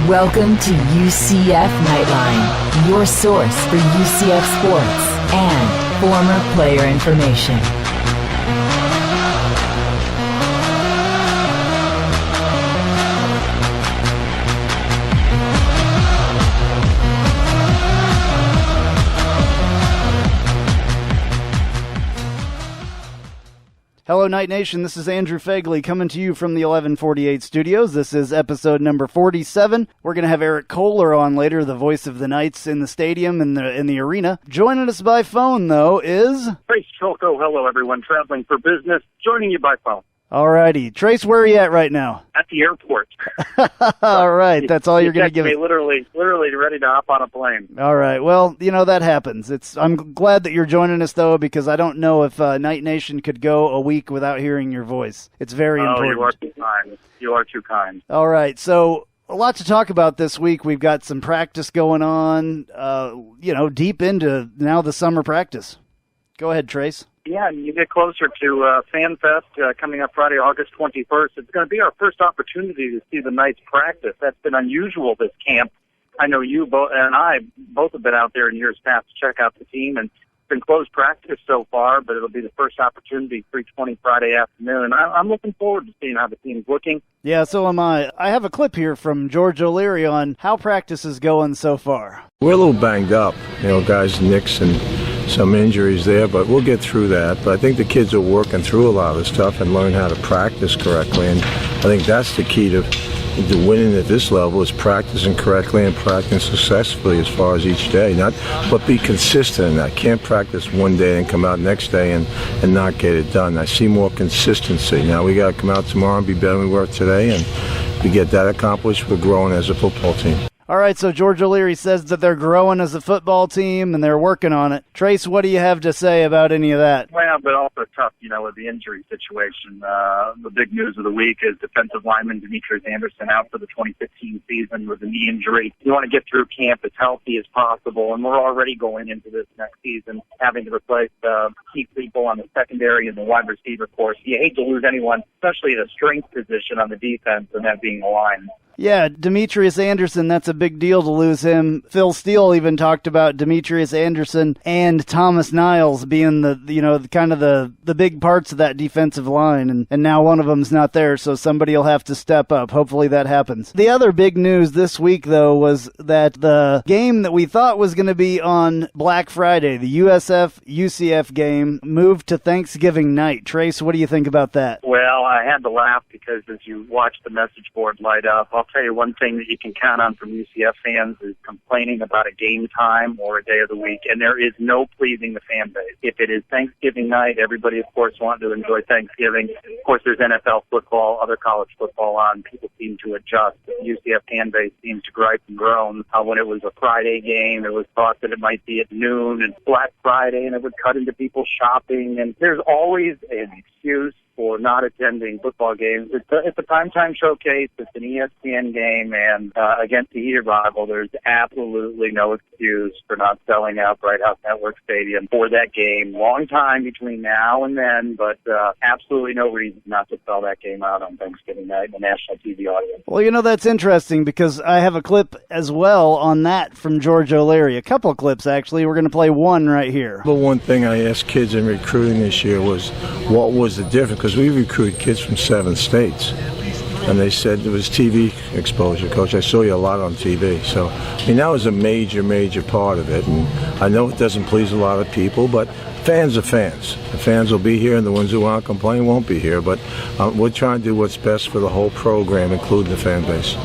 Welcome to UCF Knightline, your source for UCF sports and former player information. Hello, Night Nation. This is Andrew Phegley coming to you from the 1148 studios. This is episode number 47. We're going to have Eric Kohler on later, the voice of the Knights in the stadium and in the arena. Joining us by phone, though, is... Trace Trylko. Hello, everyone. Traveling for business. Joining you by phone. All righty. Trace, where are you at right now? At the airport. All right. That's all you're going to give me. Literally ready to hop on a plane. All right. Well, you know, that happens. I'm glad that you're joining us, though, because I don't know if Night Nation could go a week without hearing your voice. It's very important. Oh, you are too kind. You are too kind. All right. So... a lot to talk about this week. We've got some practice going on, deep into now the summer practice. Go ahead, Trace. Yeah, you get closer to Fan Fest coming up Friday, August 21st. It's going to be our first opportunity to see the Knights practice. That's been unusual this camp. I know you and I both have been out there in years past to check out the team, and it's been closed practice so far, but it'll be the first opportunity, 3:20 Friday afternoon. I'm looking forward to seeing how the team's looking. Yeah, so am I. I have a clip here from George O'Leary on how practice is going so far. We're a little banged up, guys, nicks and some injuries there, but we'll get through that. But I think the kids are working through a lot of stuff and learn how to practice correctly, and I think that's the key to winning at this level is practicing correctly and practicing successfully as far as each day, but be consistent in that. Can't practice one day and come out next day and not get it done. I see more consistency. Now we got to come out tomorrow and be better than we were today, and if we get that accomplished, we're growing as a football team. All right, so George O'Leary says that they're growing as a football team and they're working on it. Trace, what do you have to say about any of that? Well, but also tough, with the injury situation. The big news of the week is defensive lineman Demetrius Anderson out for the 2015 season with a knee injury. You want to get through camp as healthy as possible, and we're already going into this next season having to replace key people on the secondary and the wide receiver course. You hate to lose anyone, especially at a strength position on the defense, and that being the line. Yeah, Demetrius Anderson, that's a big deal to lose him. Phil Steele even talked about Demetrius Anderson and Thomas Niles being the big parts of that defensive line, and now one of them's not there, so somebody will have to step up. Hopefully that happens. The other big news this week, though, was that the game that we thought was going to be on Black Friday, the UCF game, moved to Thanksgiving night. Trace, what do you think about that? Well, I had to laugh because as you watch the message board light up, I'll tell you one thing that you can count on from UCF fans is complaining about a game time or a day of the week, and there is no pleasing the fan base. If it is Thanksgiving night, everybody, of course, wants to enjoy Thanksgiving. Of course, there's NFL football, other college football on. People seem to adjust. The UCF fan base seems to gripe and groan. When it was a Friday game, it was thought that it might be at noon and Black Friday, and it would cut into people shopping, and there's always an excuse for not attending football games. It's a primetime showcase. It's an ESPN game, and against the heated rival, there's absolutely no excuse for not selling out Bright House Network Stadium for that game. Long time between now and then, but absolutely no reason not to sell that game out on Thanksgiving night in the national TV audience. Well, that's interesting because I have a clip as well on that from George O'Leary. A couple of clips, actually. We're going to play one right here. The one thing I asked kids in recruiting this year was, what was the difference? Because we recruit kids from 7 states. And they said it was TV exposure, Coach. I saw you a lot on TV. So, that was a major, major part of it. And I know it doesn't please a lot of people, but fans are fans. The fans will be here, and the ones who want to complain won't be here. But we're trying to do what's best for the whole program, including the fan base.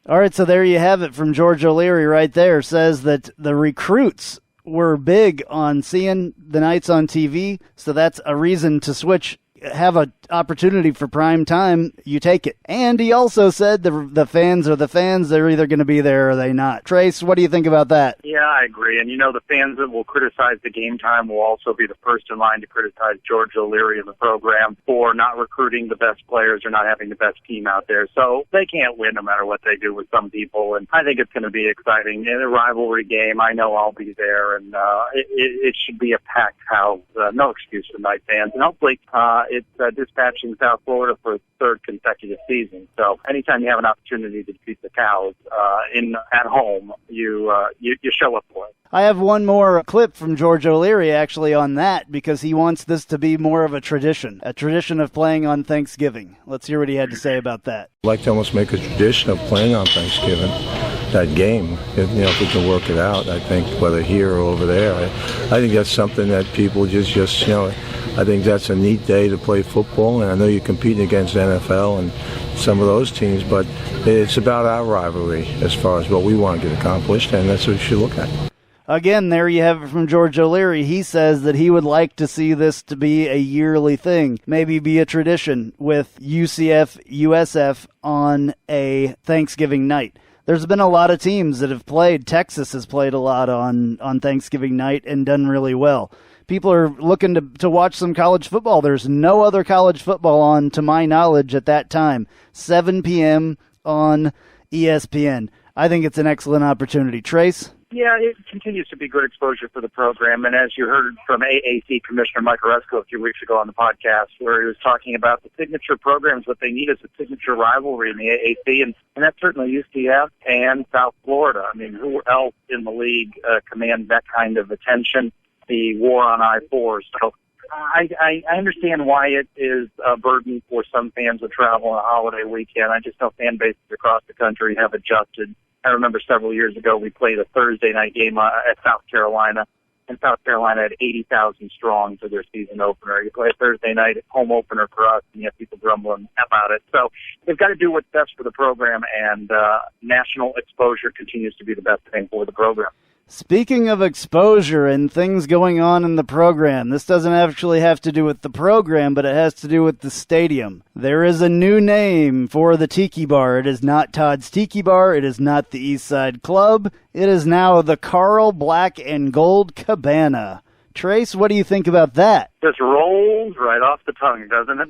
All right, so there you have it from George O'Leary right there. Says that the recruits were big on seeing the Knights on TV, so that's a reason to switch. Have an opportunity for prime time, you take it. And he also said the fans are the fans. They're either going to be there or they're not. Trace, what do you think about that? Yeah, I agree. And, the fans that will criticize the game time will also be the first in line to criticize George O'Leary and the program for not recruiting the best players or not having the best team out there. So they can't win no matter what they do with some people. And I think it's going to be exciting. In a rivalry game, I know I'll be there. And it should be a packed house. No excuse for Knight fans. And hopefully it's dispatching South Florida for its third consecutive season. So anytime you have an opportunity to beat the Cows at home, you show up for it. I have one more clip from George O'Leary actually on that, because he wants this to be more of a tradition of playing on Thanksgiving. Let's hear what he had to say about that. I'd like to almost make a tradition of playing on Thanksgiving, that game, if we can work it out, I think, whether here or over there. I think that's something that people just I think that's a neat day to play football, and I know you're competing against NFL and some of those teams, but it's about our rivalry as far as what we want to get accomplished, and that's what we should look at. Again, there you have it from George O'Leary. He says that he would like to see this to be a yearly thing, maybe be a tradition with UCF, USF on a Thanksgiving night. There's been a lot of teams that have played. Texas has played a lot on Thanksgiving night and done really well. People are looking to watch some college football. There's no other college football on, to my knowledge, at that time. 7 p.m. on ESPN. I think it's an excellent opportunity. Trace? Yeah, it continues to be good exposure for the program. And as you heard from AAC Commissioner Mike Oresko a few weeks ago on the podcast, where he was talking about the signature programs, what they need is a signature rivalry in the AAC, and that's certainly UCF and South Florida. I mean, who else in the league commands that kind of attention? The war on I-4. So I understand why it is a burden for some fans to travel on a holiday weekend. I just know fan bases across the country have adjusted. I remember several years ago we played a Thursday night game at South Carolina, and South Carolina had 80,000 strong for their season opener. You play a Thursday night home opener for us, and you have people grumbling about it. So they've got to do what's best for the program, and national exposure continues to be the best thing for the program. Speaking of exposure and things going on in the program, this doesn't actually have to do with the program, but it has to do with the stadium. There is a new name for the Tiki Bar. It is not Todd's Tiki Bar. It is not the East Side Club. It is now the Carl Black and Gold Cabana. Trace, what do you think about that? Just rolls right off the tongue, doesn't it?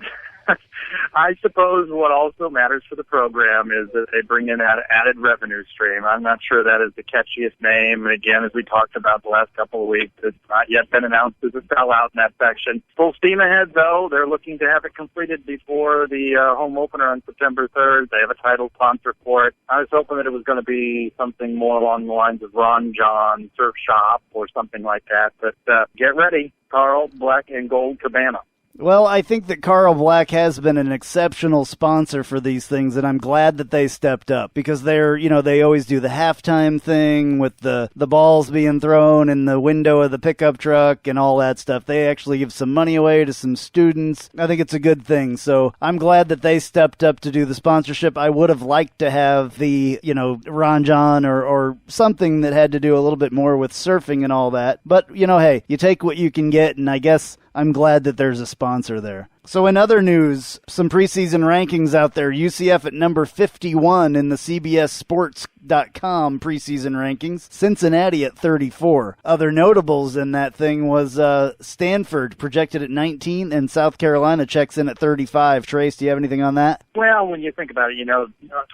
I suppose what also matters for the program is that they bring in that added revenue stream. I'm not sure that is the catchiest name. And again, as we talked about the last couple of weeks, it's not yet been announced as a sellout in that section. Full steam ahead, though. They're looking to have it completed before the home opener on September 3rd. They have a title sponsor for it. I was hoping that it was going to be something more along the lines of Ron John Surf Shop or something like that. But get ready, Carl Black and Gold Cabana. Well, I think that Carl Black has been an exceptional sponsor for these things, and I'm glad that they stepped up, because they always do the halftime thing with the balls being thrown in the window of the pickup truck and all that stuff. They actually give some money away to some students. I think it's a good thing. So I'm glad that they stepped up to do the sponsorship. I would have liked to have the, Ron John or something that had to do a little bit more with surfing and all that. But, hey, you take what you can get, and I guess I'm glad that there's a sponsor there. So in other news, some preseason rankings out there. UCF at number 51 in the CBSSports.com preseason rankings. Cincinnati at 34. Other notables in that thing was Stanford projected at 19, and South Carolina checks in at 35. Trace, do you have anything on that? Well, when you think about it,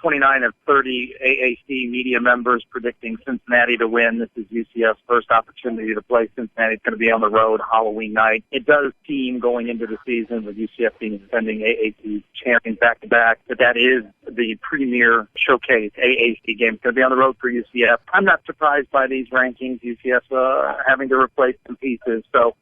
29 of 30 AAC media members predicting Cincinnati to win. This is UCF's first opportunity to play Cincinnati. It's going to be on the road Halloween night. It does seem going into the season with UCF being defending AAC champions back-to-back, that is the premier showcase AAC game. It's going to be on the road for UCF. I'm not surprised by these rankings. UCF having to replace some pieces. So,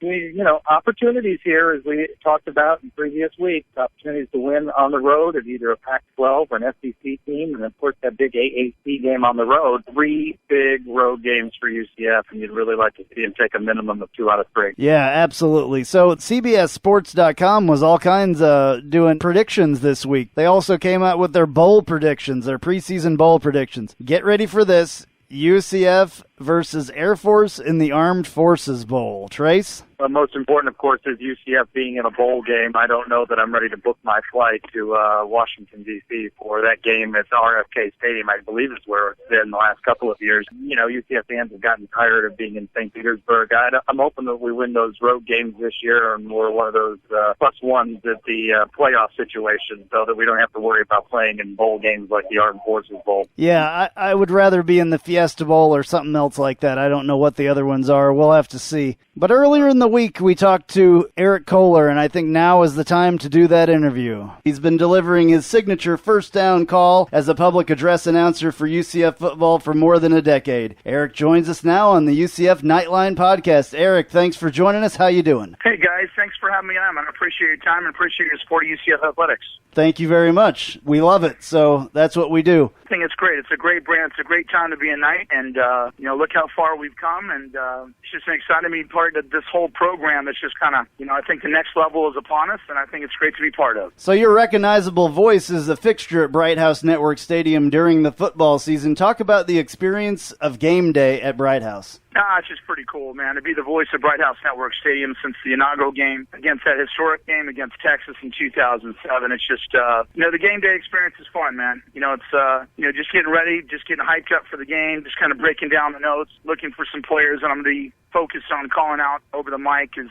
opportunities here, as we talked about in previous weeks, opportunities to win on the road at either a Pac-12 or an SEC team, and of course that big AAC game on the road. 3 big road games for UCF, and you'd really like to see them take a minimum of 2 out of 3. Yeah, absolutely. So CBSSports.com was all kinds of doing predictions this week. They also came out with their bowl predictions, their preseason bowl predictions. Get ready for this. UCF versus Air Force in the Armed Forces Bowl. Trace? Well, most important, of course, is UCF being in a bowl game. I don't know that I'm ready to book my flight to Washington, D.C. for that game. It's RFK Stadium, I believe is where it's been the last couple of years. UCF fans have gotten tired of being in St. Petersburg. I'm hoping that we win those road games this year, and we're one of those +1s at the playoff situation, so that we don't have to worry about playing in bowl games like the Armed Forces Bowl. Yeah, I would rather be in the Fiesta Bowl or something else else like that. I don't know what the other ones are. We'll have to see. But earlier in the week, we talked to Eric Kohler, and I think now is the time to do that interview. He's been delivering his signature first down call as a public address announcer for UCF football for more than a decade. Eric joins us now on the UCF Knightline podcast. Eric, thanks for joining us. How you doing? Hey, guys. Thanks for having me on. I appreciate your time and appreciate your support of UCF Athletics. Thank you very much. We love it, so that's what we do. I think it's great. It's a great brand. It's a great time to be a Knight, and look how far we've come, and it's just an exciting to be part of this whole program. That's just kind of, I think the next level is upon us, and I think it's great to be part of. So your recognizable voice is a fixture at Bright House Network Stadium during the football season. Talk about the experience of game day at Bright House. It's just pretty cool, man, to be the voice of Bright House Network Stadium since the inaugural game against that historic game against Texas in 2007. It's just, the game day experience is fun, man. It's, just getting ready, just getting hyped up for the game, just kind of breaking down the notes, looking for some players that I'm going to be focused on calling out over the mic. It's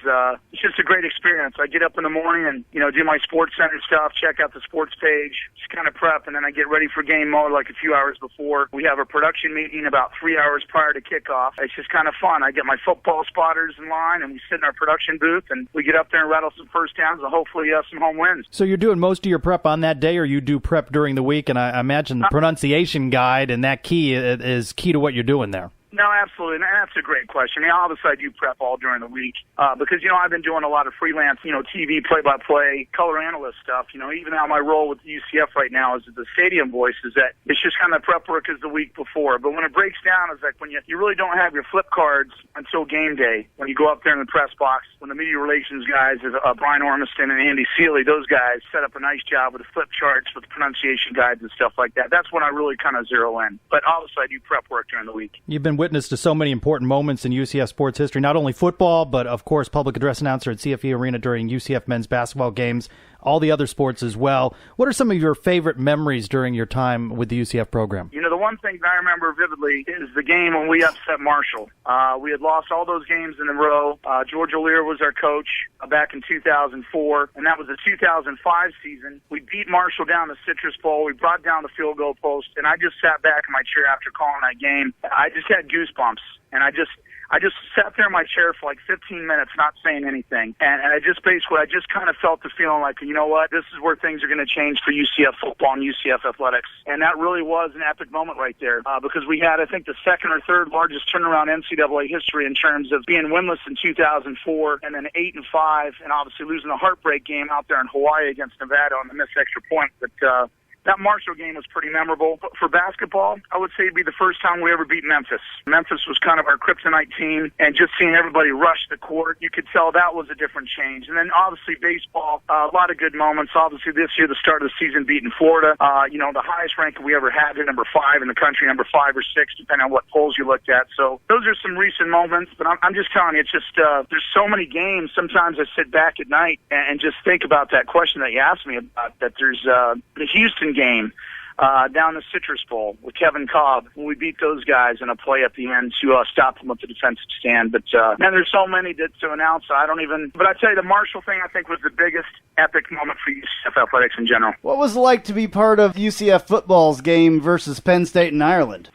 just a great experience. I get up in the morning and, do my Sports Center stuff, check out the sports page, just kind of prep, and then I get ready for game mode like a few hours before. We have a production meeting about 3 hours prior to kickoff. It's just kind of fun. I get my football spotters in line, and we sit in our production booth, and we get up there and rattle some first downs and hopefully some home wins. So you're doing most of your prep on that day, or you do prep during the week? And I imagine the pronunciation guide and that key is key to what you're doing there. No, absolutely, and that's a great question. Obviously, I do prep all during the week because, I've been doing a lot of freelance, TV play-by-play, color analyst stuff. Even now my role with UCF right now is the stadium voice is that it's just kind of prep work as the week before. But when it breaks down, it's like when you really don't have your flip cards until game day. When you go up there in the press box, when the media relations guys, Brian Ormiston and Andy Seeley, those guys set up a nice job with the flip charts, with the pronunciation guides and stuff like that. That's when I really kind of zero in. But obviously, I do prep work during the week. You've been witness to so many important moments in UCF sports history, not only football, but of course public address announcer at CFE Arena during UCF men's basketball games, all the other sports as well. What are some of your favorite memories during your time with the UCF program? The one thing that I remember vividly is the game when we upset Marshall. We had lost all those games in a row. George O'Leary was our coach back in 2004, and that was the 2005 season. We beat Marshall down the Citrus Bowl. We brought down the field goal post, and I just sat back in my chair after calling that game. I just had goosebumps, and I just sat there in my chair for like 15 minutes not saying anything. And I just kind of felt the feeling like, this is where things are going to change for UCF football and UCF athletics. And that really was an epic moment right there because we had, I think, the second or third largest turnaround NCAA history in terms of being winless in 2004 and then 8-5 and obviously losing a heartbreak game out there in Hawaii against Nevada on the missed extra point. But that Marshall game was pretty memorable. But for basketball, I would say it'd be the first time we ever beat Memphis. Memphis was kind of our kryptonite team, and just seeing everybody rush the court, you could tell that was a different change. And then obviously baseball, a lot of good moments. Obviously this year, the start of the season, beating Florida. The highest rank we ever had, number 5 in the country, number 5 or 6, depending on what polls you looked at. So those are some recent moments. But I'm just telling you, it's just there's so many games. Sometimes I sit back at night and just think about that question that you asked me about. That there's the Houston game down the Citrus Bowl with Kevin Cobb when we beat those guys in a play at the end to stop them with the defensive stand. But man, there's so many to announce. But I tell you, the Marshall thing I think was the biggest epic moment for UCF athletics in general. What was it like to be part of UCF football's game versus Penn State and Ireland?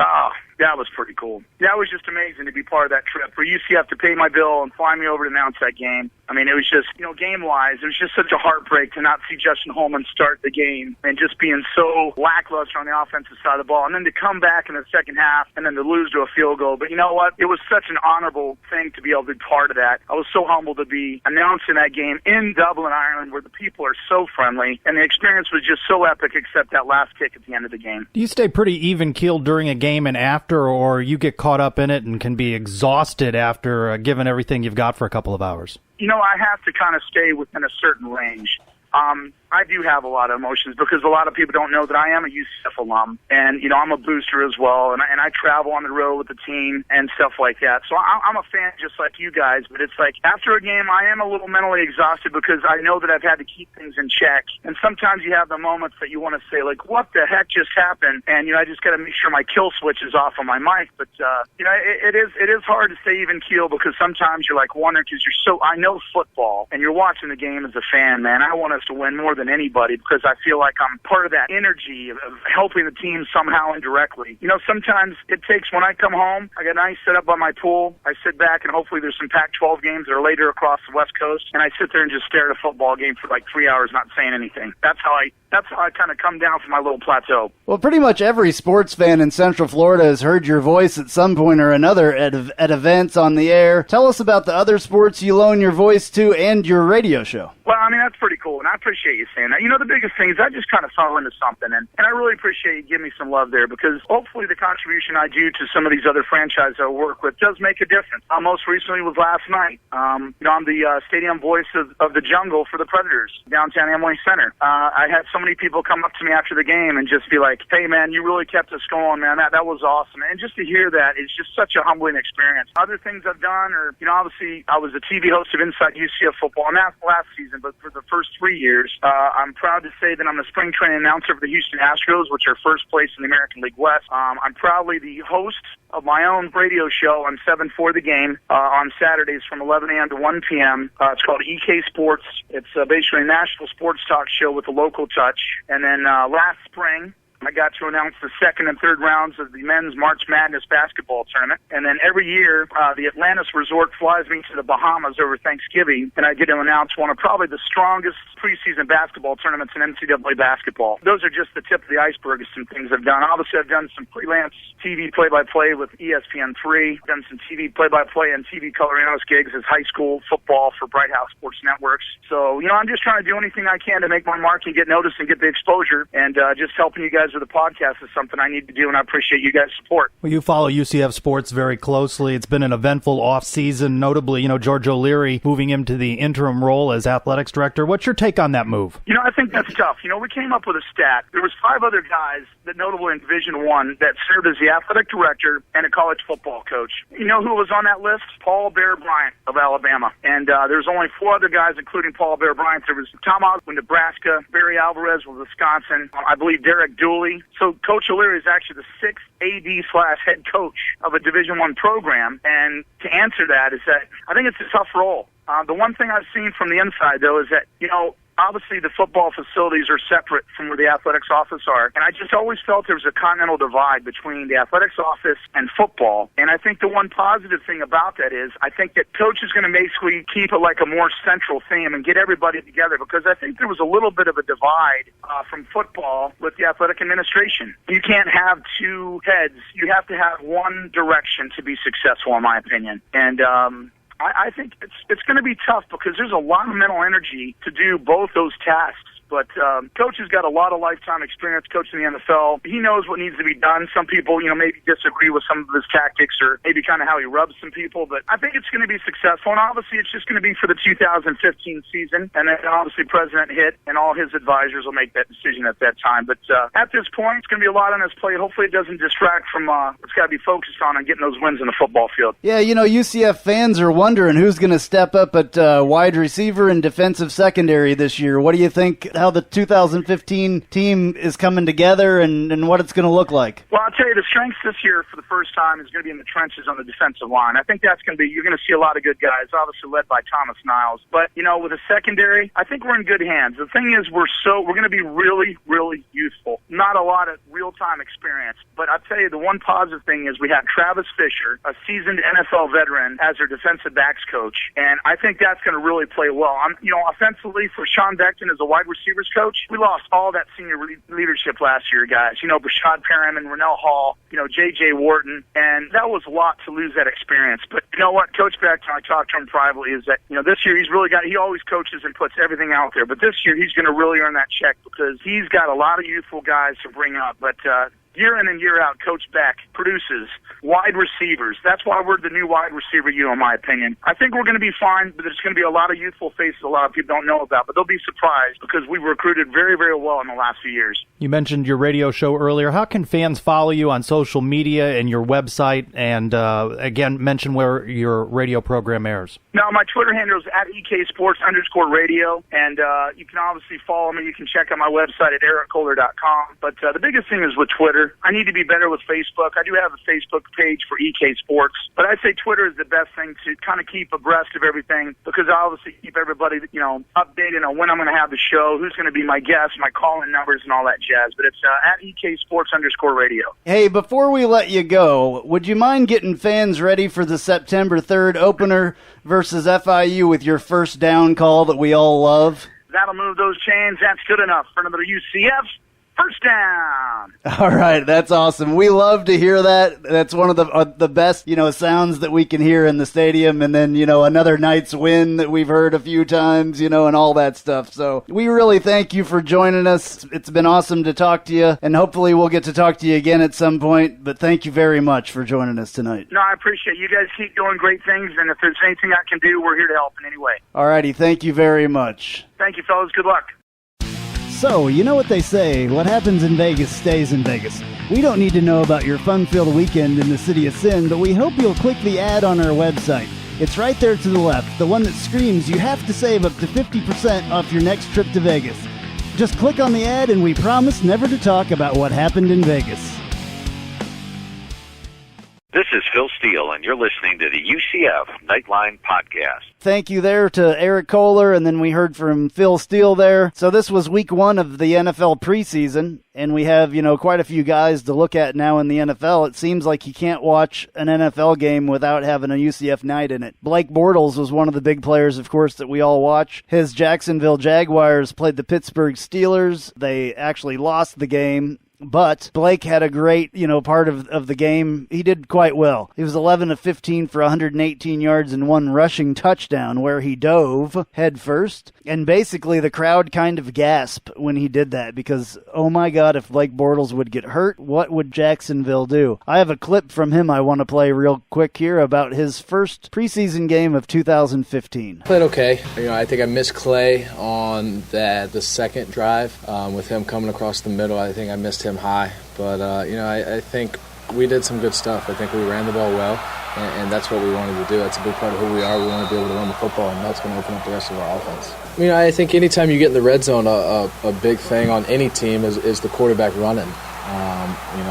That was pretty cool. That was just amazing to be part of that trip. For UCF to pay my bill and fly me over to announce that game. I mean, it was just, game-wise, it was just such a heartbreak to not see Justin Holman start the game and just being so lackluster on the offensive side of the ball. And then to come back in the second half and then to lose to a field goal. But you know what? It was such an honorable thing to be able to be part of that. I was so humbled to be announcing that game in Dublin, Ireland, where the people are so friendly. And the experience was just so epic except that last kick at the end of the game. Do you stay pretty even-keeled during a game and after, or you get caught up in it and can be exhausted after giving everything you've got for a couple of hours? I have to kind of stay within a certain range. I do have a lot of emotions because a lot of people don't know that I am a UCF alum, and I'm a booster as well, and I travel on the road with the team and stuff like that. So I'm a fan just like you guys, but it's like after a game, I am a little mentally exhausted because I know that I've had to keep things in check, and sometimes you have the moments that you want to say like, "What the heck just happened?" And I just got to make sure my kill switch is off on my mic. But it is hard to stay even keel because sometimes you're like wondering because I know football, and you're watching the game as a fan, man. I want us to win more than than anybody because I feel like I'm part of that energy of helping the team somehow indirectly. You know, sometimes it takes, when I come home, I got a nice setup by my pool. I sit back and hopefully there's some Pac-12 games that are later across the West Coast, and I sit there and just stare at a football game for like 3 hours not saying anything. That's how I kind of come down from my little plateau. Well, pretty much every sports fan in Central Florida has heard your voice at some point or another at events on the air. Tell us about the other sports you loan your voice to and your radio show. Well, I mean, that's pretty cool, and I appreciate you saying that. You know, the biggest thing is I just kind of fell into something, and I really appreciate you giving me some love there because hopefully the contribution I do to some of these other franchises I work with does make a difference. Most recently was last night. I'm the stadium voice of the jungle for the Predators, downtown Amway Center. I had so many people come up to me after the game and just be like, hey, man, you really kept us going, man. That was awesome. And just to hear that is just such a humbling experience. Other things I've done are, obviously I was a TV host of Inside UCF Football, and that's last season, but for the first 3 years, I'm proud to say that I'm the spring training announcer for the Houston Astros, which are first place in the American League West. I'm proudly the host of my own radio show on 7 for the Game on Saturdays from 11 a.m. to 1 p.m. It's called EK Sports. It's basically a national sports talk show with a local touch. And then last spring, I got to announce the second and third rounds of the men's March Madness basketball tournament. And then every year, the Atlantis Resort flies me to the Bahamas over Thanksgiving, and I get to announce one of probably the strongest preseason basketball tournaments in NCAA basketball. Those are just the tip of the iceberg of some things I've done. Obviously, I've done some freelance TV play-by-play with ESPN3, done some TV play-by-play and TV color analyst gigs as high school football for Bright House Sports Networks. So, I'm just trying to do anything I can to make my mark and get noticed and get the exposure, and just helping you guys with the podcast is something I need to do, and I appreciate you guys' support. Well, you follow UCF sports very closely. It's been an eventful off-season, notably, George O'Leary moving him to the interim role as athletics director. What's your take on that move? I think that's tough. We came up with a stat. There was 5 other guys that notably in Division I that served as the athletic director and a college football coach. You know who was on that list? Paul Bear Bryant of Alabama. And there's only 4 other guys, including Paul Bear Bryant. There was Tom Osborne, Nebraska, Barry Alvarez with Wisconsin, I believe Derek Dooley. So Coach O'Leary is actually the 6th AD/head coach of a Division I program. And to answer that is that I think it's a tough role. The one thing I've seen from the inside, though, is that, obviously the football facilities are separate from where the athletics office are. And I just always felt there was a continental divide between the athletics office and football. And I think the one positive thing about that is I think that Coach is going to basically keep it like a more central theme and get everybody together, because I think there was a little bit of a divide from football with the athletic administration. You can't have 2 heads. You have to have one direction to be successful, in my opinion. And I think it's going to be tough because there's a lot of mental energy to do both those tasks. But Coach has got a lot of lifetime experience coaching the NFL. He knows what needs to be done. Some people, maybe disagree with some of his tactics or maybe kind of how he rubs some people. But I think it's going to be successful. And obviously, it's just going to be for the 2015 season. And then obviously President Hitt and all his advisors will make that decision at that time. But at this point, it's going to be a lot on his plate. Hopefully it doesn't distract from what's got to be focused on and getting those wins in the football field. Yeah, UCF fans are wondering who's going to step up at wide receiver and defensive secondary this year. What do you think? How the 2015 team is coming together and what it's going to look like? Well, I'll tell you, the strength this year for the first time is going to be in the trenches on the defensive line. I think that's going to be, you're going to see a lot of good guys, obviously led by Thomas Niles. But, with a secondary, I think we're in good hands. The thing is, we're going to be really, really youthful. Not a lot of real-time experience. But I'll tell you, the one positive thing is we have Travis Fisher, a seasoned NFL veteran, as our defensive backs coach. And I think that's going to really play well. Offensively, for Sean Beckton as a wide receivers coach, we lost all that senior leadership last year, guys. Brashad Perriman, Rennell Hall, J.J. Wharton, and that was a lot to lose that experience. But you know what? Coach Beckton, I talked to him privately, is that, this year he always coaches and puts everything out there. But this year he's going to really earn that check because he's got a lot of youthful guys to bring up. But year in and year out, Coach Beck produces wide receivers. That's why we're the new wide receiver in my opinion. I think we're going to be fine, but there's going to be a lot of youthful faces a lot of people don't know about, but they'll be surprised because we've recruited very, very well in the last few years. You mentioned your radio show earlier. How can fans follow you on social media and your website? And again, mention where your radio program airs. Now, my Twitter handle is at EKSports_radio, and you can obviously follow me. You can check out my website at erickohler.com. But the biggest thing is with Twitter Twitter. I need to be better with Facebook. I do have a Facebook page for EK Sports, but I'd say Twitter is the best thing to kind of keep abreast of everything, because I obviously keep everybody, updated on when I'm going to have the show, who's going to be my guest, my call-in numbers, and all that jazz. But it's at EK Sports_radio. Hey, before we let you go, would you mind getting fans ready for the September 3rd opener versus FIU with your first down call that we all love? That'll move those chains. That's good enough for another UCF first down. All right, that's awesome. We love to hear that. That's one of the best, sounds that we can hear in the stadium. And then, another night's win that we've heard a few times, and all that stuff. So we really thank you for joining us. It's been awesome to talk to you, and hopefully we'll get to talk to you again at some point. But thank you very much for joining us tonight. No, I appreciate it. You guys keep doing great things, and if there's anything I can do, we're here to help in any way. All righty, thank you very much. Thank you, fellas. Good luck. So, you know what they say, what happens in Vegas stays in Vegas. We don't need to know about your fun-filled weekend in the City of Sin, but we hope you'll click the ad on our website. It's right there to the left, the one that screams you have to save up to 50% off your next trip to Vegas. Just click on the ad and we promise never to talk about what happened in Vegas. This is Phil Steele, and you're listening to the UCF Knightline podcast. Thank you there to Eric Kohler, and then we heard from Phil Steele there. So this was week 1 of the NFL preseason, and we have, quite a few guys to look at now in the NFL. It seems like you can't watch an NFL game without having a UCF night in it. Blake Bortles was one of the big players, of course, that we all watch. His Jacksonville Jaguars played the Pittsburgh Steelers. They actually lost the game. But Blake had a great, part of the game. He did quite well. He was 11 of 15 for 118 yards and 1 rushing touchdown where he dove head first. And basically the crowd kind of gasped when he did that because, oh my God, if Blake Bortles would get hurt, what would Jacksonville do? I have a clip from him I want to play real quick here about his first preseason game of 2015. Played okay. I think I missed Clay on the second drive with him coming across the middle. I think I missed him high, but I think we did some good stuff. I think we ran the ball well, and that's what we wanted to do. That's a big part of who we are. We want to be able to run the football, and that's going to open up the rest of our offense. I think anytime you get in the red zone, a big thing on any team is the quarterback running.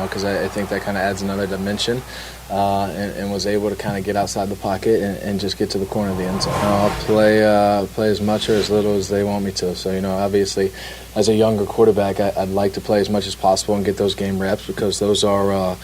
Because I think that kind of adds another dimension, and was able to kind of get outside the pocket and just get to the corner of the end zone. I'll play as much or as little as they want me to. So, obviously, as a younger quarterback, I'd like to play as much as possible and get those game reps because those are,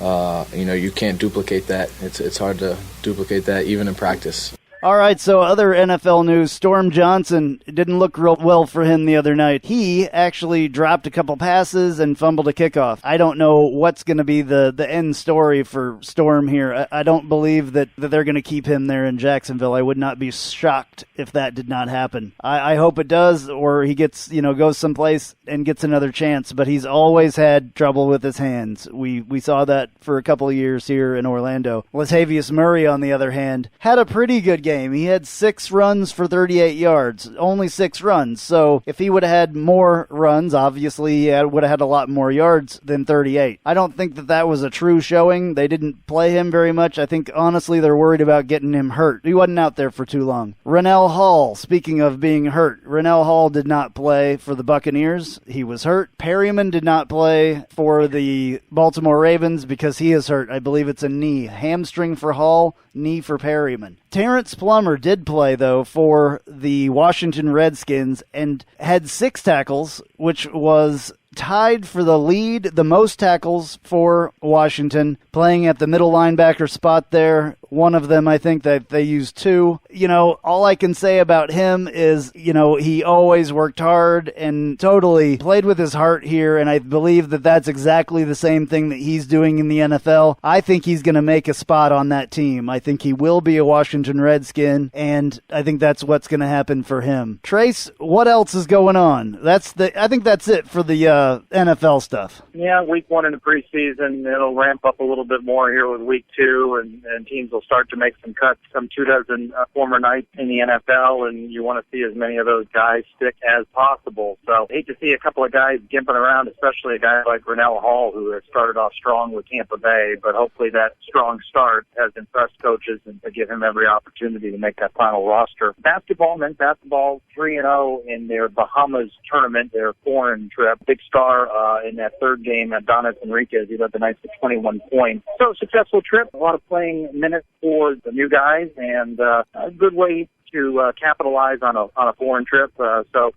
you can't duplicate that. It's hard to duplicate that even in practice. All right, so other NFL news. Storm Johnson, it didn't look real well for him the other night. He actually dropped a couple passes and fumbled a kickoff. I don't know what's going to be the end story for Storm here. I don't believe that they're going to keep him there in Jacksonville. I would not be shocked if that did not happen. I hope it does, or he gets, goes someplace and gets another chance, but he's always had trouble with his hands. We saw that for a couple of years here in Orlando. Latavius Murray, on the other hand, had a pretty good game. He had 6 runs for 38 yards, only 6 runs. So if he would have had more runs, obviously he would have had a lot more yards than 38. I don't think that was a true showing. They didn't play him very much. I think, honestly, they're worried about getting him hurt. He wasn't out there for too long. Rennell Hall, speaking of being hurt, Rennell Hall did not play for the Buccaneers. He was hurt. Perryman did not play for the Baltimore Ravens because he is hurt. I believe it's a knee. Hamstring for Hall, knee for Perryman. Terrence Plummer did play, though, for the Washington Redskins and had 6 tackles, which was tied for the most tackles for Washington, playing at the middle linebacker spot there. One of them, I think that they used 2. All I can say about him is, he always worked hard and totally played with his heart here, and I believe that that's exactly the same thing that he's doing in the NFL. I think he's going to make a spot on that team. I think he will be a Washington Redskin, and I think that's what's going to happen for him. Trace, what else is going on? I think that's it for the NFL stuff. Yeah, week 1 in the preseason, it'll ramp up a little bit more here with week 2, and teams will will start to make some cuts, some 24 former Knights in the NFL, and you want to see as many of those guys stick as possible. So I hate to see a couple of guys gimping around, especially a guy like Renell Hall, who has started off strong with Tampa Bay, but hopefully that strong start has impressed coaches and to give him every opportunity to make that final roster. Men's basketball 3-0 in their Bahamas tournament, their foreign trip. Big star in that third game, Adonis Enriquez. He led the Knights to 21 points. So successful trip, a lot of playing minutes for the new guys, and a good way to capitalize on a foreign trip. So,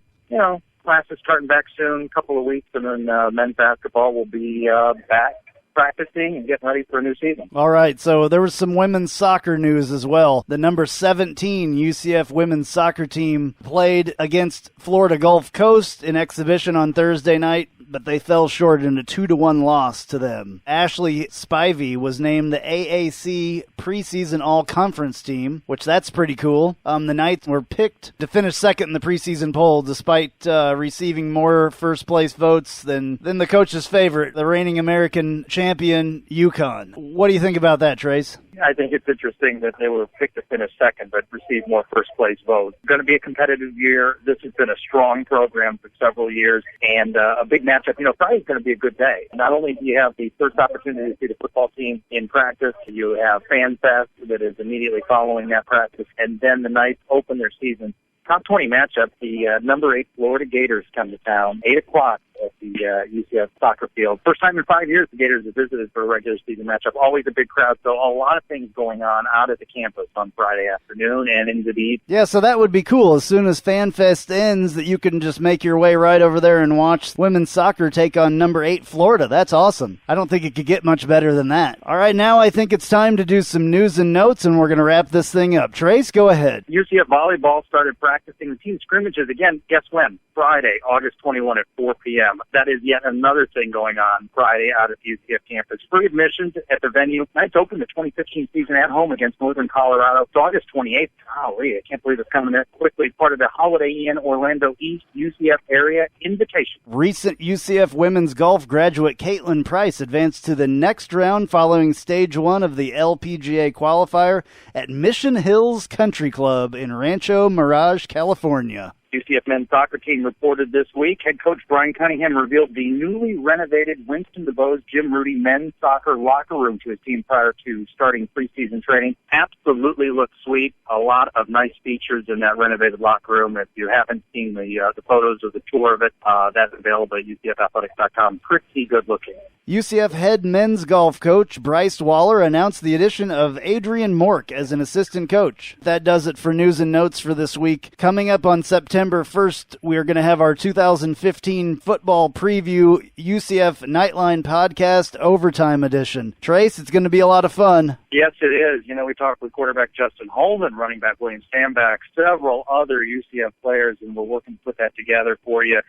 classes starting back soon, a couple of weeks, and then men's basketball will be back practicing and getting ready for a new season. All right, so there was some women's soccer news as well. The number 17 UCF women's soccer team played against Florida Gulf Coast in exhibition on Thursday night, but they fell short in a 2-1 loss to them. Ashley Spivey was named the AAC preseason all-conference team, which that's pretty cool. The Knights were picked to finish second in the preseason poll, despite receiving more first-place votes than the coach's favorite, the reigning American champion, UConn. What do you think about that, Trace? I think it's interesting that they were picked to finish second but received more first-place votes. It's going to be a competitive year. This has been a strong program for several years, and a big matchup. Friday's going to be a good day. Not only do you have the first opportunity to see the football team in practice, you have Fan Fest that is immediately following that practice, and then the Knights open their season. Top 20 matchup, the number 8 Florida Gators come to town, 8 o'clock at the UCF soccer field. First time in 5 years the Gators have visited for a regular season matchup. Always a big crowd, so a lot of things going on out at the campus on Friday afternoon and into the evening. Yeah, so that would be cool. As soon as FanFest ends, that you can just make your way right over there and watch women's soccer take on number 8 Florida. That's awesome. I don't think it could get much better than that. All right, now I think it's time to do some news and notes, and we're going to wrap this thing up. Trace, go ahead. UCF volleyball started practicing team scrimmages again. Guess when? Friday, August 21 at 4 p.m. That is yet another thing going on Friday out at the UCF campus. Free admissions at the venue. Knights open the 2015 season at home against Northern Colorado. It's August 28th. Golly, I can't believe it's coming that quickly. Part of the Holiday Inn Orlando East UCF area invitation. Recent UCF women's golf graduate Caitlin Price advanced to the next round following stage 1 of the LPGA qualifier at Mission Hills Country Club in Rancho Mirage, California. UCF men's soccer team reported this week. Head coach Brian Cunningham revealed the newly renovated Winston DeVos Jim Rudy men's soccer locker room to his team prior to starting preseason training. Absolutely looks sweet. A lot of nice features in that renovated locker room. If you haven't seen the photos of the tour of it, that's available at UCFathletics.com. Pretty good looking. UCF head men's golf coach Bryce Waller announced the addition of Adrian Mork as an assistant coach. That does it for news and notes for this week. Coming up on September 1st, we're going to have our 2015 football preview UCF Knightline podcast overtime edition. Trace, it's going to be a lot of fun. Yes, it is. We talked with quarterback Justin Holman, running back William Stanback, several other UCF players, and we're working to put that together for you.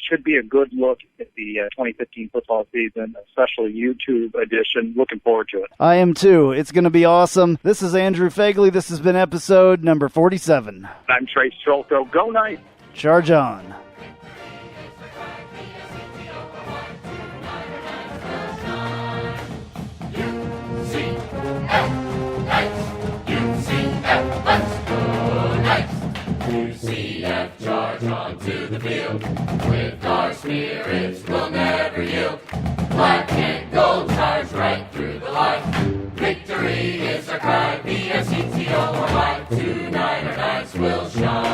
Should be a good look at the 2015 football season, especially YouTube edition. Looking forward to it. I am too. It's going to be awesome. This is Andrew Phegley. This has been episode number 47. I'm Trace Trylko. Go Knights! Charge on. UCF, charge on to the field. With our spirits, we'll never yield. Black and gold, charge right through the line. Victory is our cry. B-S-E-T-O-R-Y. Tonight our Knights will shine.